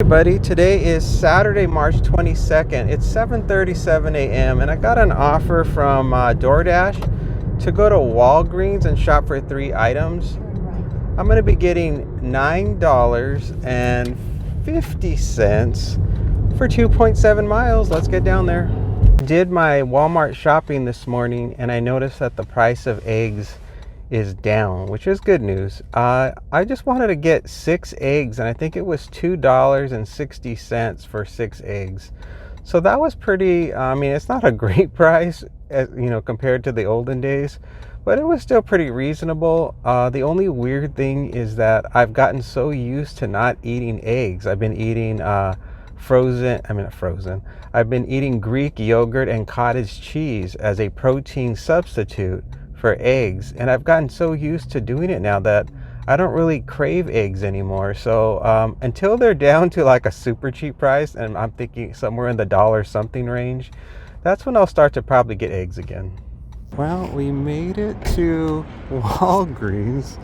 Hey buddy, today is Saturday, March 22nd. It's 7:37 a.m. and I got an offer from DoorDash to go to Walgreens and shop for 3 items. I'm going to be getting $9.50 for 2.7 miles. Let's get down there. Did my Walmart shopping this morning and I noticed that the price of eggs is down, which is good news. I just wanted to get 6 eggs and I think it was $2.60 for 6 eggs. So that was pretty, I mean, it's not a great price, compared to the olden days, but it was still pretty reasonable. The only weird thing is that I've gotten so used to not eating eggs. I've been eating I've been eating Greek yogurt and cottage cheese as a protein substitute for eggs, and I've gotten so used to doing it now that I don't really crave eggs anymore. So until they're down to like a super cheap price, and I'm thinking somewhere in the dollar something range, that's when I'll start to probably get eggs again. Well, we made it to Walgreens,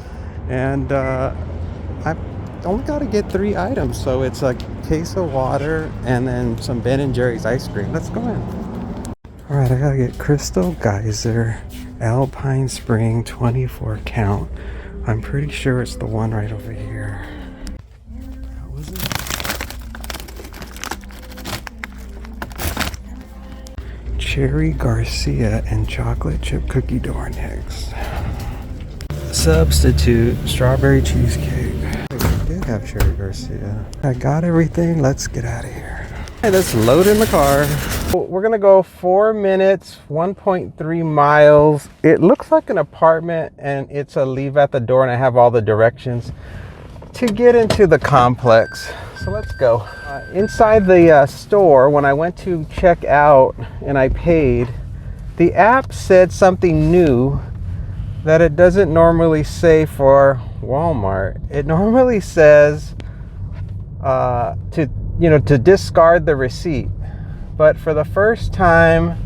and I've only got to get 3 items, so it's a case of water and then some Ben & Jerry's ice cream. Let's go in. All right, I gotta get Crystal Geyser Alpine Spring 24 count. I'm pretty sure it's the one right over here. How was it? Cherry Garcia and chocolate chip cookie dough next. Substitute strawberry cheesecake. I did have Cherry Garcia. I got everything. Let's get out of here. Hey, let's load in the car. We're gonna go 4 minutes, 1.3 miles. It looks like an apartment and it's a leave at the door, and I have all the directions to get into the complex. So let's go. Inside the store, when I went to check out and I paid, the app said something new that it doesn't normally say for Walmart. It normally says to discard the receipt. But for the first time,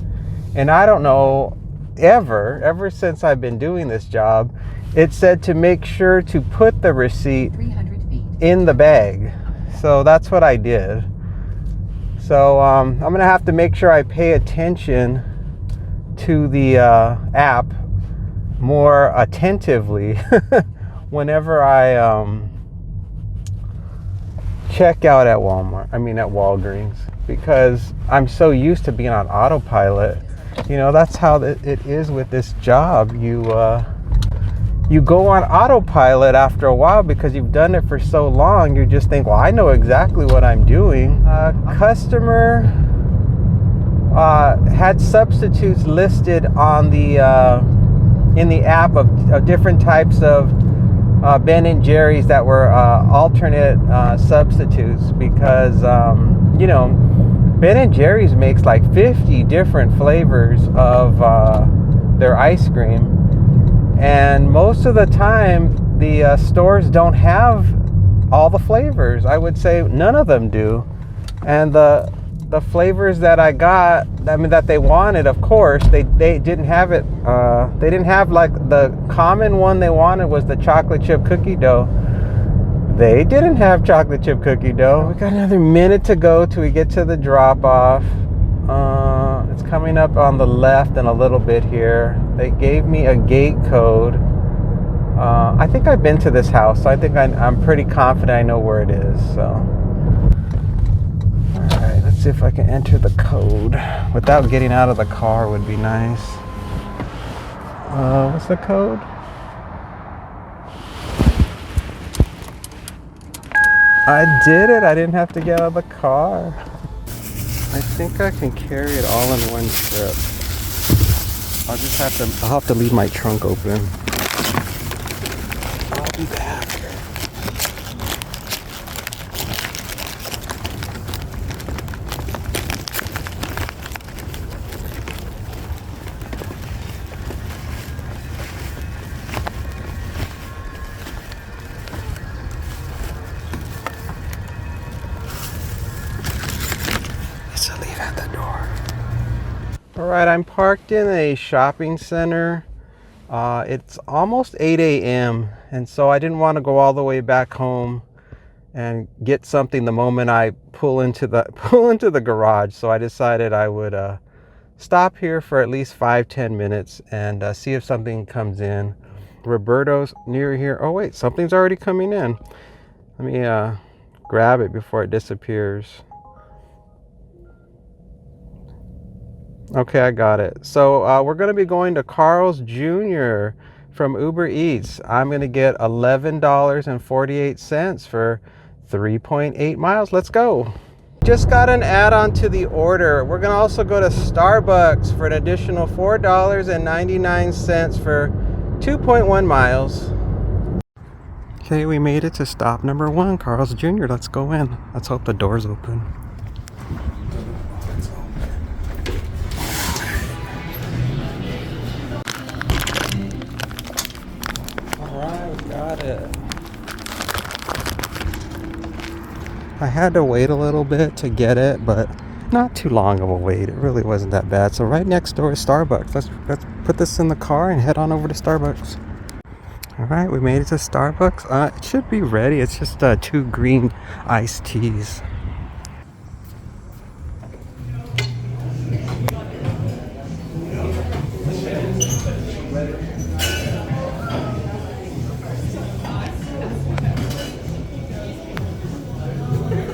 and I don't know, ever since I've been doing this job, it said to make sure to put the receipt in the bag. So that's what I did. So I'm gonna have to make sure I pay attention to the app more attentively whenever I check out at Walgreens, because I'm so used to being on autopilot. That's how it is with this job. You go on autopilot after a while because you've done it for so long. You just think, well, I know exactly what I'm doing. Customer had substitutes listed on the in the app of different types of Ben & Jerry's that were alternate substitutes, because Ben & Jerry's makes like 50 different flavors of their ice cream, and most of the time the stores don't have all the flavors. I would say none of them do. And the flavors that I got, that they wanted, of course, they didn't have it. They didn't have, like, the common one they wanted was the chocolate chip cookie dough. They didn't have chocolate chip cookie dough. We got another minute to go till we get to the drop off. It's coming up on the left in a little bit here. They gave me a gate code. I think I've been to this house, so I think I'm pretty confident I know where it is. So let's see if I can enter the code without getting out of the car. Would be nice. What's the code? I did it. I didn't have to get out of the car. I think I can carry it all in one trip. I'll have to leave my trunk open. I'll be back. All right, I'm parked in a shopping center. It's almost 8 a.m. and so I didn't want to go all the way back home and get something the moment I pull into the garage. So I decided I would stop here for at least 5-10 minutes and see if something comes in. Roberto's near here. Oh wait, something's already coming in. Let me grab it before it disappears. Okay, I got it. So we're going to be going to Carl's Jr. from Uber Eats. I'm going to get $11.48 for 3.8 miles. Let's go. Just got an add-on to the order. We're going to also go to Starbucks for an additional $4.99 for 2.1 miles. Okay, we made it to stop number 1, Carl's Jr. Let's go in. Let's hope the door's open. Alright, got it. I had to wait a little bit to get it, but not too long of a wait. It really wasn't that bad. So right next door is Starbucks. Let's put this in the car and head on over to Starbucks. All right, we made it to Starbucks. It should be ready. It's just 2 green iced teas.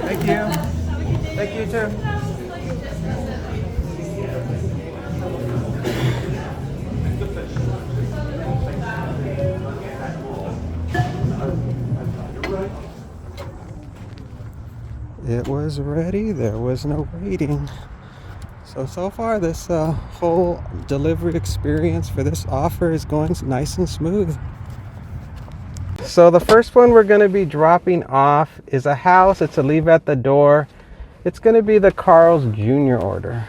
Thank you. Thank you too. It was ready. There was no waiting. So far this whole delivery experience for this offer is going nice and smooth. So the first one we're going to be dropping off is a house. It's a leave at the door. It's going to be the Carl's Jr. order.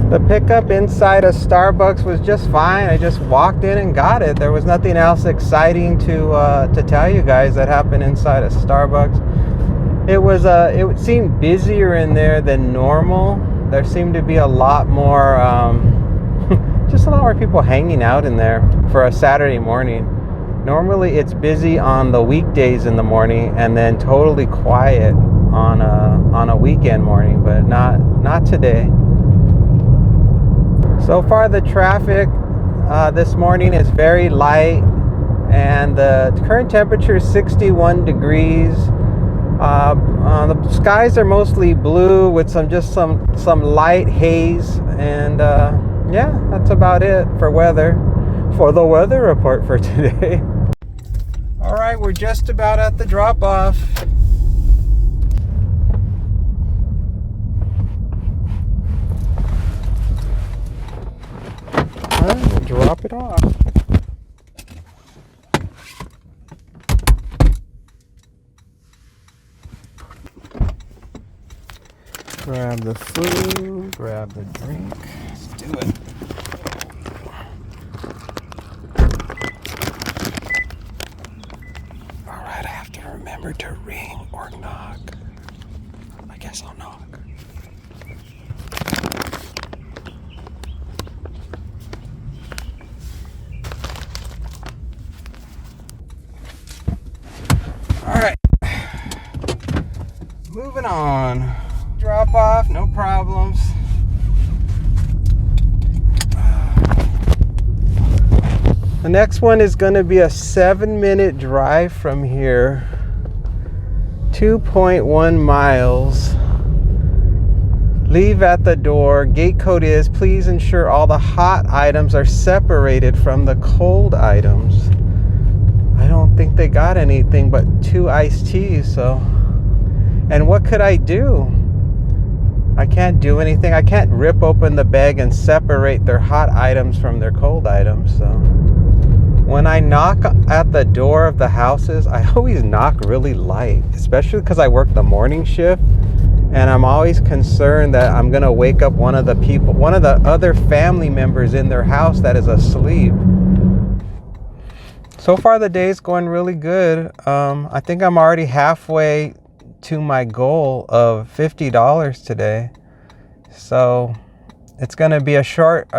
The pickup inside a Starbucks was just fine. I just walked in and got it. There was nothing else exciting to tell you guys that happened inside a Starbucks. It seemed busier in there than normal. There seemed to be a lot more just a lot more people hanging out in there for a Saturday morning. Normally it's busy on the weekdays in the morning and then totally quiet on a weekend morning, but not today. So far the traffic this morning is very light, and the current temperature is 61 degrees. The skies are mostly blue with some light haze, and yeah, that's about it for the weather report for today. All right, we're just about at the drop-off. All right, we'll drop it off. Grab the food, grab the drink. Let's do it. All right, I have to remember to ring or knock. I guess I'll knock. All right, moving on. Drop off, no problems. The next one is going to be a 7-minute drive from here. 2.1 miles. Leave at the door. Gate code is, please ensure all the hot items are separated from the cold items. I don't think they got anything but 2 iced teas, so. And what could I do? I can't do anything. I can't rip open the bag and separate their hot items from their cold items. So when I knock at the door of the houses, I always knock really light, especially because I work the morning shift, and I'm always concerned that I'm gonna wake up one of the other family members in their house that is asleep. So far the day's going really good. I think I'm already halfway to my goal of $50 today. So it's going to be a short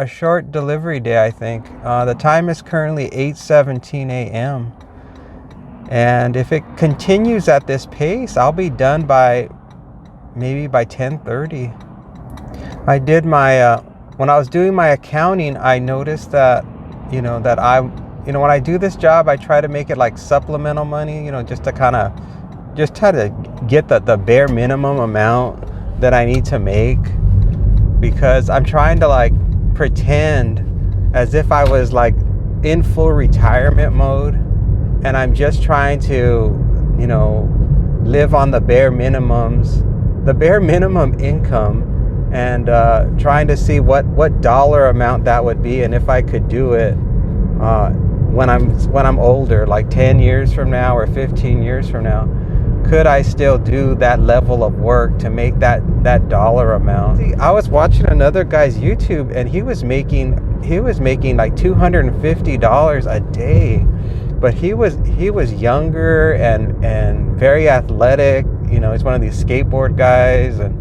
delivery day, I think. The time is currently 8:17 a.m. And if it continues at this pace, I'll be done by maybe by 10:30. I did my when I was doing my accounting, I noticed that when I do this job, I try to make it like supplemental money, just to kind of just try to get the bare minimum amount that I need to make, because I'm trying to like pretend as if I was like in full retirement mode, and I'm just trying to live on the bare minimum income, and trying to see what dollar amount that would be, and if I could do it when I'm older, like 10 years from now or 15 years from now, could I still do that level of work to make that dollar amount? See, I was watching another guy's YouTube, and he was making like $250 a day, but he was younger and very athletic. He's one of these skateboard guys, and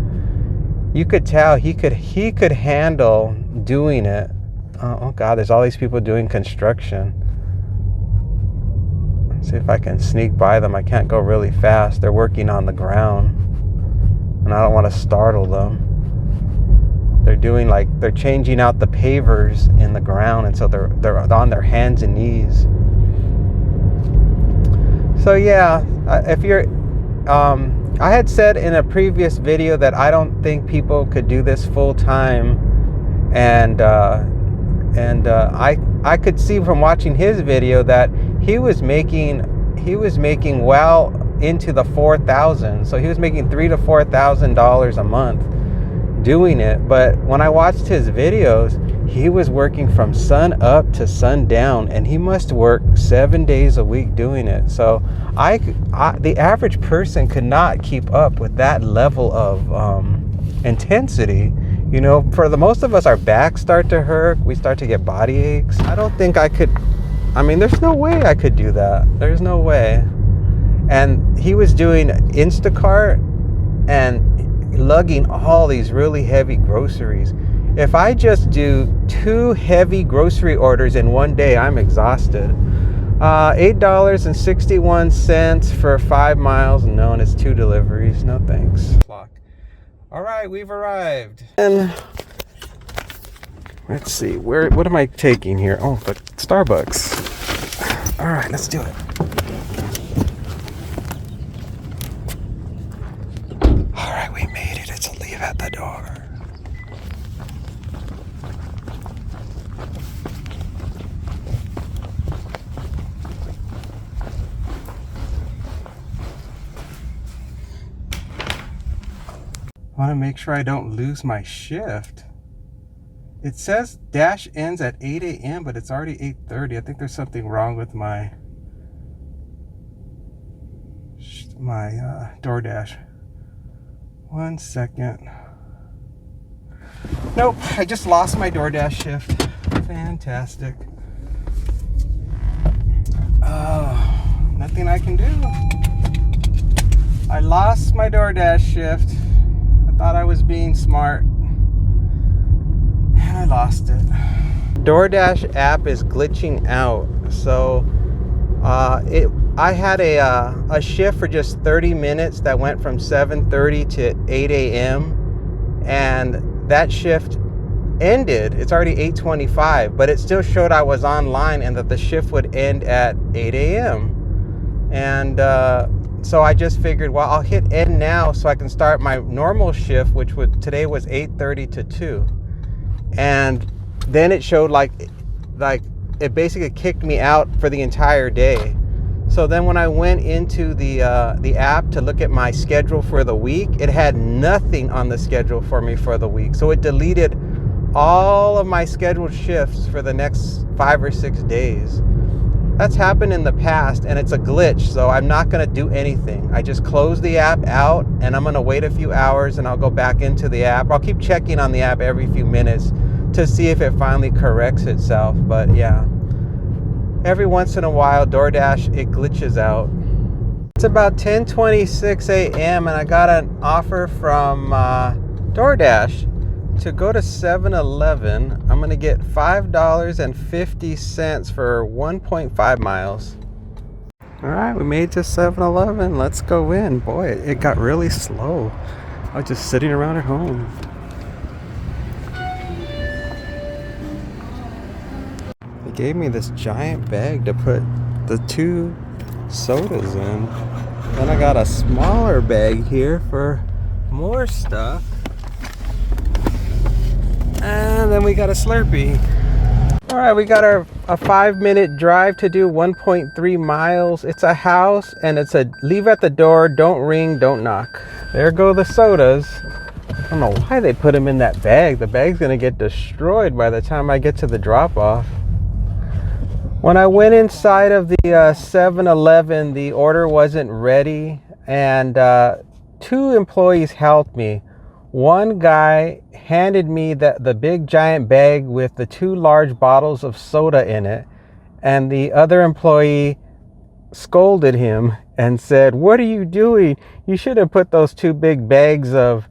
you could tell he could handle doing it. Oh God, there's all these people doing construction. Let's see if I can sneak by them. I can't go really fast. They're working on the ground, and I don't want to startle them. They're changing out the pavers in the ground, and so they're on their hands and knees. So yeah, if you're I had said in a previous video that I don't think people could do this full time, and I could see from watching his video that he was making well into the 4,000. So he was making $3,000 to $4,000 a month doing it. But when I watched his videos, he was working from sun up to sun down, and he must work 7 days a week doing it. So the average person could not keep up with that level of intensity. For the most of us, our backs start to hurt. We start to get body aches. I don't think I could. There's no way I could do that. There's no way. And he was doing Instacart and lugging all these really heavy groceries. If I just do 2 heavy grocery orders in one day, I'm exhausted. $8.61 for 5 miles. No, and it's 2 deliveries. No thanks. All right, we've arrived. And let's see, what am I taking here? Oh, but Starbucks. All right, let's do it. All right, we made it. It's a leave at the door. I want to make sure I don't lose my shift. It says dash ends at 8 a.m., but it's already 8:30. I think there's something wrong with my DoorDash. 1 second. Nope, I just lost my DoorDash shift. Fantastic. Nothing I can do. I lost my DoorDash shift. I thought I was being smart, and I lost it. DoorDash app is glitching out. So I had a shift for just 30 minutes that went from 7:30 to 8 a.m. and that shift ended. It's already 8:25, but it still showed I was online and that the shift would end at 8 a.m. And so I just figured, well, I'll hit end now so I can start my normal shift, which today was 8:30 to 2. And then it showed like it basically kicked me out for the entire day. So then when I went into the app to look at my schedule for the week, it had nothing on the schedule for me for the week. So it deleted all of my scheduled shifts for the next 5 or 6 days. That's happened in the past, and it's a glitch, so I'm not going to do anything. I just close the app out, and I'm going to wait a few hours, and I'll go back into the app. I'll keep checking on the app every few minutes to see if it finally corrects itself. But yeah, every once in a while, DoorDash, it glitches out. It's about 10:26 a.m. and I got an offer from DoorDash to go to 7-Eleven. I'm going to get $5.50 for 1.5 miles. All right, we made to 7-Eleven. Let's go in. Boy, it got really slow. I was just sitting around at home. They gave me this giant bag to put the 2 sodas in. Then I got a smaller bag here for more stuff. And then we got a Slurpee. All right, we got a 5-minute drive to do, 1.3 miles. It's a house and it's a leave at the door, don't ring, don't knock. There go the sodas. I don't know why they put them in that bag. The bag's gonna get destroyed by the time I get to the drop off. When I went inside of the 7-Eleven, the order wasn't ready and 2 employees helped me. One guy handed me the big giant bag with the 2 large bottles of soda in it, and the other employee scolded him and said, "What are you doing? You should have put those 2 big bottles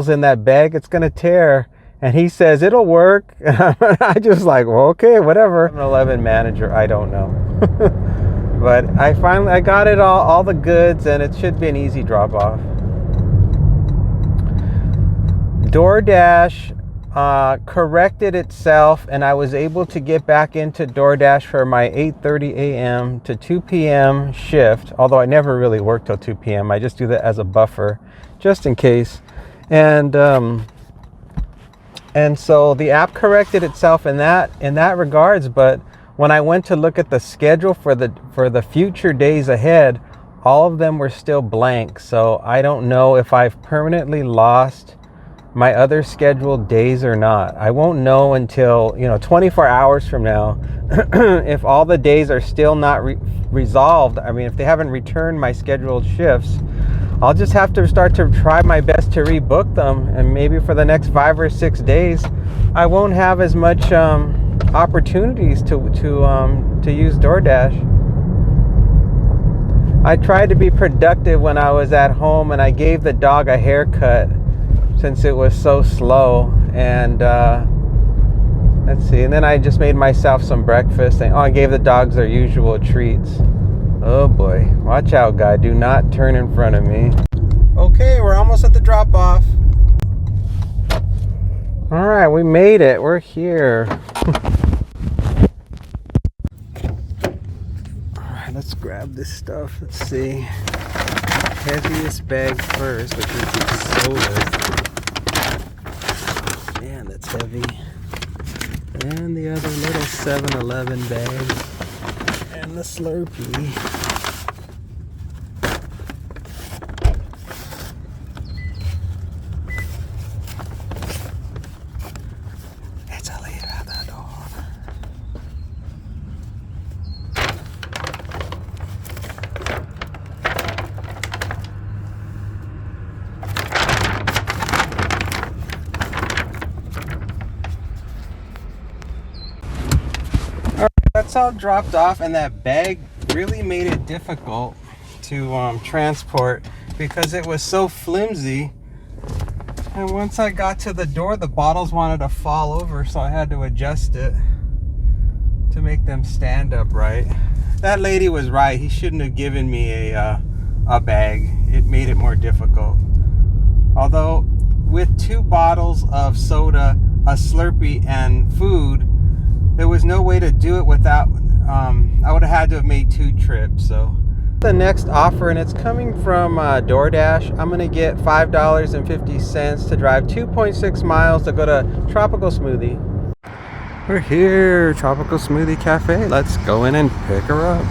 in that bag. It's gonna tear." And he says, "It'll work." I just like, well, okay, whatever. 7-Eleven manager, I don't know. But I got it all the goods, and it should be an easy drop off. DoorDash corrected itself, and I was able to get back into DoorDash for my 8:30 a.m. to 2 p.m. shift, although I never really work till 2 p.m. I just do that as a buffer, just in case. And so the app corrected itself in that regards, but when I went to look at the schedule for the future days ahead, all of them were still blank. So I don't know if I've permanently lost my other scheduled days or not. I won't know until 24 hours from now if all the days are still not resolved. I mean, if they haven't returned my scheduled shifts, I'll just have to start to try my best to rebook them, and maybe for the next 5 or 6 days I won't have as much opportunities to use DoorDash. I tried to be productive when I was at home, and I gave the dog a haircut since it was so slow. And let's see, and then I just made myself some breakfast, and I gave the dogs their usual treats. Oh boy, watch out, guy, do not turn in front of me. Okay, we're almost at the drop off. All right, we made it, we're here. All right, let's grab this stuff. Let's see, heaviest bag first, which is the soda. Man, that's heavy. And the other little 7-Eleven bag. And the Slurpee. It's a leave at the door. That's all dropped off, and that bag really made it difficult to transport because it was so flimsy. And once I got to the door, the bottles wanted to fall over, so I had to adjust it to make them stand upright. That lady was right. He shouldn't have given me a bag. It made it more difficult. Although with 2 bottles of soda, a Slurpee, and food, there was no way to do it without, I would have had to have made 2 trips. So the next offer, and it's coming from DoorDash. I'm gonna get $5.50 to drive 2.6 miles to go to Tropical Smoothie. We're here, Tropical Smoothie Cafe. Let's go in and pick her up.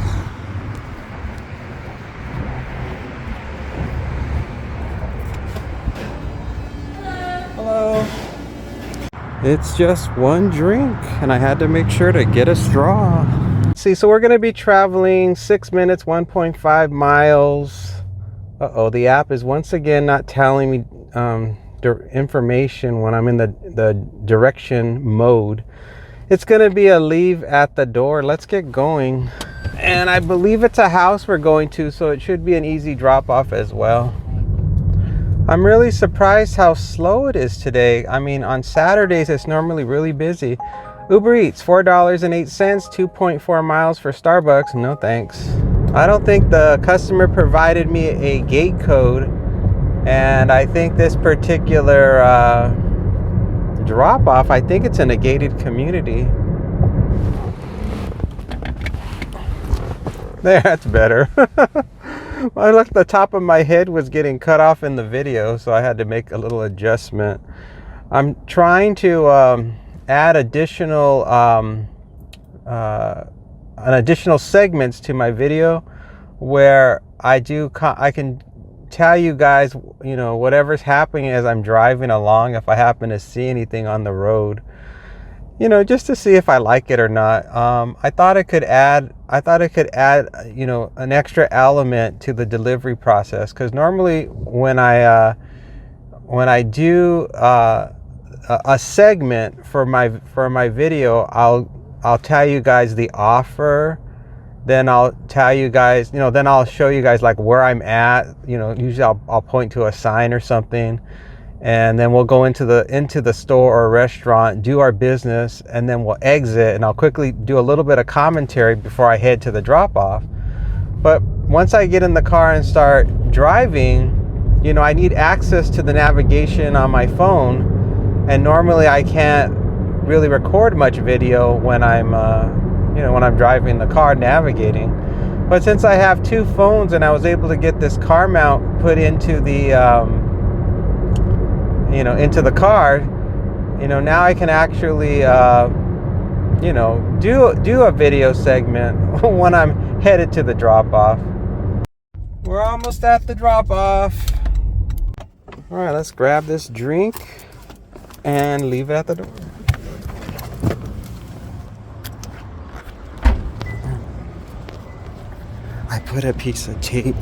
Hello. It's just 1 drink, and I had to make sure to get a straw. See, so we're going to be traveling 6 minutes, 1.5 miles. Uh-oh, the app is once again not telling me information when I'm in the direction mode. It's going to be a leave at the door. Let's get going. And I believe it's a house we're going to, so it should be an easy drop off as well. I'm really surprised how slow it is today. I mean, on Saturdays, it's normally really busy. Uber Eats, $4.08, 2.4 miles for Starbucks. No thanks. I don't think the customer provided me a gate code, and I think this particular drop off, I think it's in a gated community. There, that's better. I looked, the top of my head was getting cut off in the video, so I had to make a little adjustment. I'm trying to add additional segments to my video where I can tell you guys, you know, whatever's happening as I'm driving along, if I happen to see anything on the road, you know, just to see if I like it or not. I thought it could add, you know, an extra element to the delivery process, because normally when I do a segment for my video, I'll tell you guys the offer, then I'll tell you guys, you know, then I'll show you guys like where I'm at, you know, usually I'll point to a sign or something, and then we'll go into the store or restaurant, do our business, and then we'll exit, and I'll quickly do a little bit of commentary before I head to the drop off. But once I get in the car and start driving, you know, I need access to the navigation on my phone, and normally I can't really record much video when I'm you know, when I'm driving the car navigating. But since I have two phones and I was able to get this car mount put into the you know, into the car, you know, now I can actually you know, do a video segment when I'm headed to the drop off. We're almost at the drop off. All right, let's grab this drink and leave it at the door. I put a piece of tape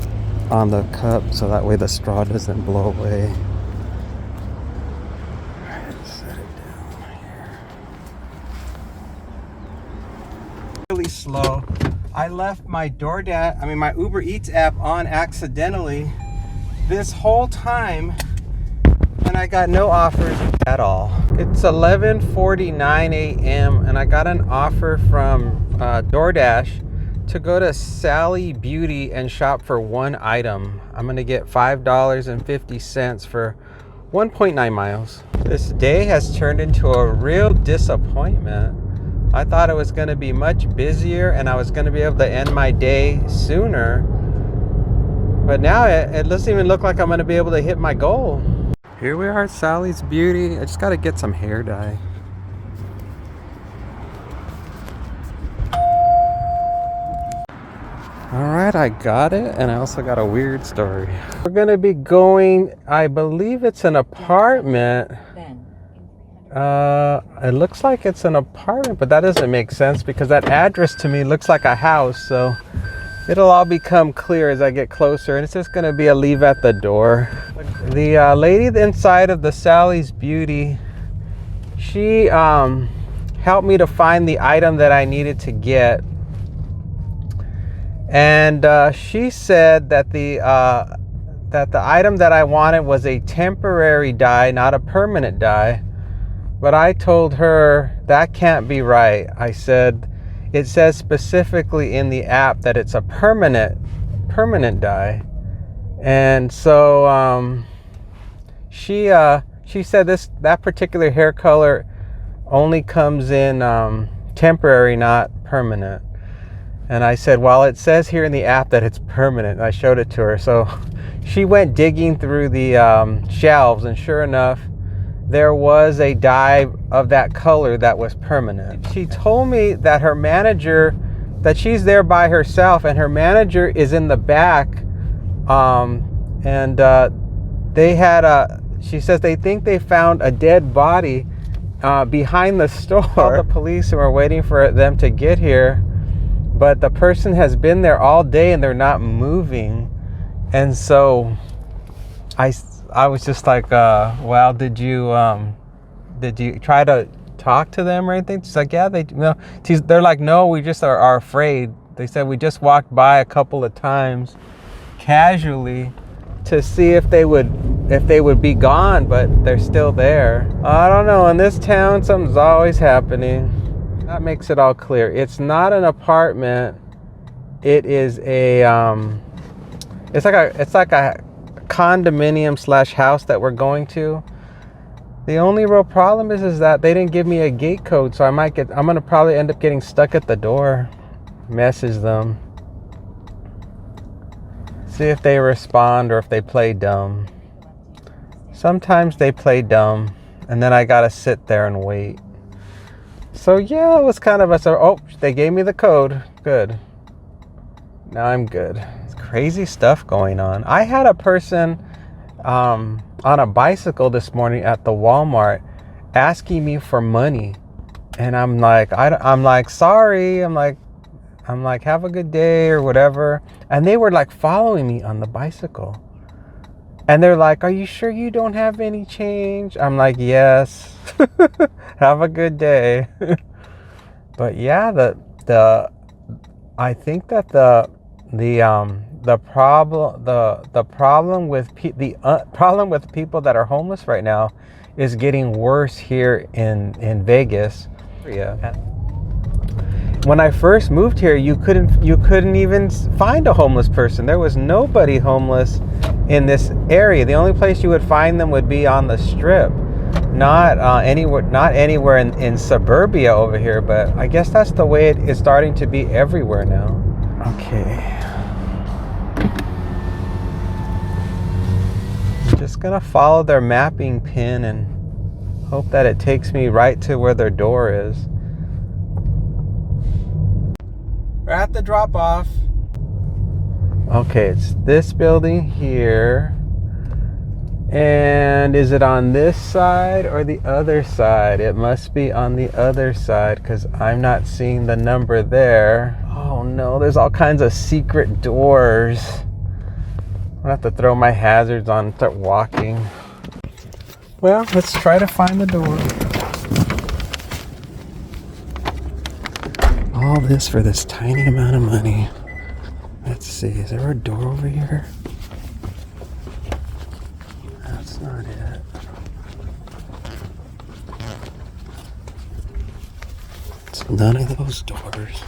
on the cup so that way the straw doesn't blow away. Set it down here. Really slow. I left my my Uber Eats app on accidentally this whole time, and I got no offers at all. It's 11:49 a.m. and I got an offer from DoorDash to go to Sally Beauty and shop for one item. I'm gonna get $5.50 for 1.9 miles. This day has turned into a real disappointment. I thought it was gonna be much busier and I was gonna be able to end my day sooner. But now it doesn't even look like I'm gonna be able to hit my goal. Here we are at Sally's Beauty. I just gotta get some hair dye. All right, I got it, and I also got a weird story. We're gonna be going, I believe it's an apartment. It looks like it's an apartment, but that doesn't make sense because that address to me looks like a house, so it'll all become clear as I get closer, and it's just gonna be a leave at the door. The lady inside of the Sally's Beauty, she helped me to find the item that I needed to get. And she said that the item that I wanted was a temporary dye, not a permanent dye. But I told her that can't be right. I said, it says specifically in the app that it's a permanent dye. And so she said that particular hair color only comes in temporary, not permanent. And I said, well, it says here in the app that it's permanent. And I showed it to her. So she went digging through the shelves, and sure enough, there was a dye of that color that was permanent. She told me that her manager, that she's there by herself, and her manager is in the back. They had she says they think they found a dead body behind the store. Called the police and we're waiting for them to get here. But the person has been there all day and they're not moving. And so I was just like, well, did you try to talk to them or anything? She's like, yeah, they're like, no, we just are afraid. They said we just walked by a couple of times casually to see if they would be gone, but they're still there. I don't know, in this town something's always happening. That makes it all clear. It's not an apartment. It is a it's like a condominium slash house that we're going to. The only real problem is that they didn't give me a gate code, so I'm gonna probably end up getting stuck at the door. Message them. See if they respond or if they play dumb. Sometimes they play dumb, and then I gotta sit there and wait. So yeah, it was kind of oh, they gave me the code. Good. Now I'm good. It's crazy stuff going on. I had a person on a bicycle this morning at the Walmart asking me for money, and I'm like, sorry. I'm like, have a good day or whatever. And they were like following me on the bicycle. And they're like, are you sure you don't have any change? I'm like, yes. Have a good day. But yeah, I think that the problem with people that are homeless right now is getting worse here in Vegas. Yeah. When I first moved here, you couldn't even find a homeless person. There was nobody homeless in this area. The only place you would find them would be on the Strip, not anywhere in suburbia over here. But I guess that's the way it is starting to be everywhere now. Okay, I'm just gonna follow their mapping pin and hope that it takes me right to where their door is. We're at the drop-off. Okay, it's this building here. And is it on this side or the other side? It must be on the other side because I'm not seeing the number there. Oh no, there's all kinds of secret doors. I'm gonna have to throw my hazards on and start walking. Well, let's try to find the door. All this for this tiny amount of money. Let's see, is there a door over here? That's not it. It's none of those doors.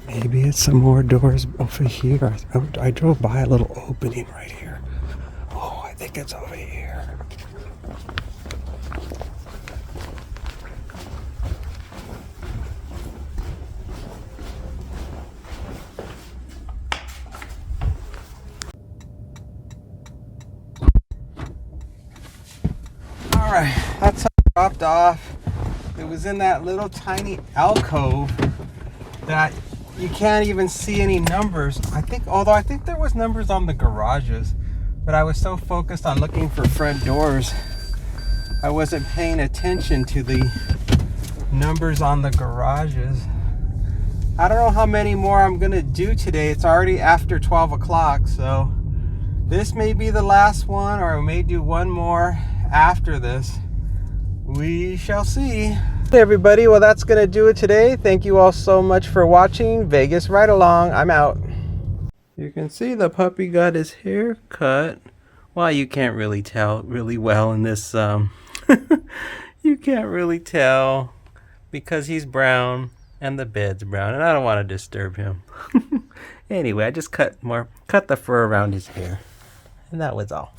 Maybe it's some more doors over here. I drove by a little opening right here. Oh, I think it's over here. All right, that's how I dropped off. It was in that little tiny alcove that you can't even see any numbers. Although I think there was numbers on the garages, but I was so focused on looking for front doors, I wasn't paying attention to the numbers on the garages. I don't know how many more I'm gonna do today. It's already after 12 o'clock, so this may be the last one, or I may do one more after this. We shall see. Hey everybody, well that's gonna do it today. Thank you all so much for watching Vegas Ride Along. I'm out. You can see the puppy got his hair cut. Well, you can't really tell really well in this you can't really tell because he's brown and the bed's brown and I don't want to disturb him. Anyway, I just cut the fur around his hair, and that was all.